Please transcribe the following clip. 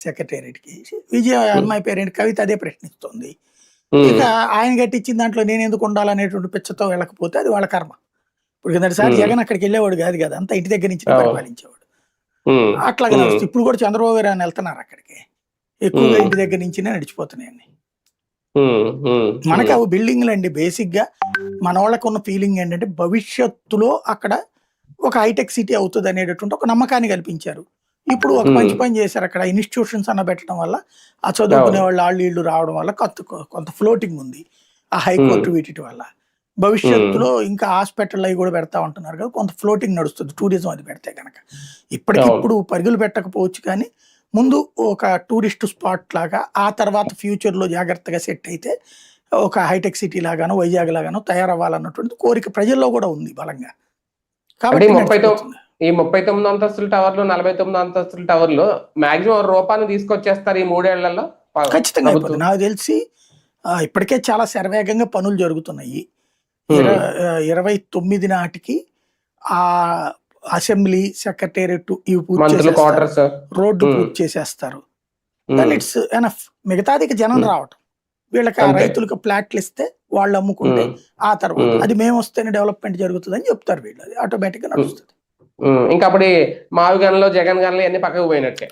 సెక్రటేరియట్‌కి. విజయ హ్మ్. అమ్మాయి పేరేంటి కవిత అదే ప్రశ్నిస్తోంది. ఇక హ్మ్. ఆయన కట్టించిన దాంట్లో నేనెందుకు ఉండాలనేటువంటి పిచ్చతో వెళ్ళకపోతే అది వాళ్ళ కర్మ. ఇప్పుడు కిందటిసారి హ్మ్. జగన్ అక్కడికెళ్ళేవాడు గాదు గదా! అంతా ఇంటి దగ్గర నుంచినే అవును. పరిపాలించేవాడు. హ్మ్. అట్లాగే హ్మ్. నడుస్తుంది. ఇప్పుడు కూడా చంద్రబాబు గారు ఏమన్నా ఎళ్తున్నారా అక్కడికి? ఎక్కువగా హ్మ్. ఇంటి దగ్గర నుంచినే నడిచిపోతున్నాయన్ని. హ్మ్. హ్మ్. మనకి హ్మ్. అవి బిల్డింగ్‌లండి బేసిక్‌గా మనోళ్ళకున్న ఫీలింగ్ ఏంటంటే భవిష్యత్తులో అక్కడ ఒక హైటెక్ సిటీ అవుతదనేటటువంటి ఒక నమ్మకాన్ని కల్పించారు. ఇప్పుడు ఒక హ్మ్. మంచి పని చేశారు అక్కడ ఇన్‌స్టిట్యూషన్స్ అన్న పెట్టడం వల్ల, ఆ అవును. చదువుకునే వాళ్ళు ఆళ్ళు ఈళ్ళు రావడం వల్ల కొంత ఫ్లోటింగ్ ఉంది. ఆ హ్మ్. హైకోర్టు వీటిటి వల్ల. హ్మ్. భవిష్యత్తులో ఇంకా హాస్పిటల్ అయి గూడా పెడతా ఉంటున్నారు కదా! కొంత ఫ్లోటింగ్ నడుస్తుంది టూరిజం అది పెడితే గనక. అవును. ఇప్పటికిప్పుడు పరుగులు పెట్టకపోవచ్చు కానీ, ముందు ఒక టూరిస్ట్ స్పాట్ లాగా, ఆ తర్వాత ఫ్యూచర్‌లో జాగ్రత్తగా సెట్ అయితే, ఒక హైటెక్ సిటీ లాగానో, వైజాగ్ లాగానో తయారవ్వాలన్నటువంటి కోరిక ప్రజల్లో గూడా ఉంది బలంగా. అంటే కాబట్టి నడిచిపోతుంది. ఈ 39 అంతస్తుల టవర్లు, 49 అంతస్తుల టవర్లు మాక్సిమం రూపాన్ని తీసుకొచ్చేస్తారు ఈ 3 ఏళ్లలో ఖచ్చితంగా ప్రభుత్వం. అయిపోద్ది. నాకు తెలిసి ఇప్పటికే చాలా శరవేగంగా పనులు జరుగుతున్నాయి. హ్మ్. 29 నాటికి ఆహ్, అసెంబ్లీ, సెక్రటేరియట్ ఇవి పూర్తి మంత్రులు చేసేస్తారు. క్వార్టర్స్. రోడ్డు హ్మ్. పూర్తి చేసేస్తారు. దెన్ హ్మ్. It's enough. మిగతాది ఇక జనం హ్మ్. రావటం. వీళ్ళకి ఆ అంతే. రైతులకు ప్లాట్‌లిస్తే వాళ్ళు అమ్ముకుంటే, హ్మ్. ఆ తర్వాత హ్మ్. అది మేమొస్తేనే డెవలప్‌మెంట్ జరుగుతదని చెప్తారు వీళ్ళు. అది ఆటోమేటిక్‌గా హ్మ్. నడుస్తది. హ్మ్. ఇంకప్పుడు మావి గనులు, జగన్ గనులు ఇయన్నీ పక్కకు పోయినట్టే.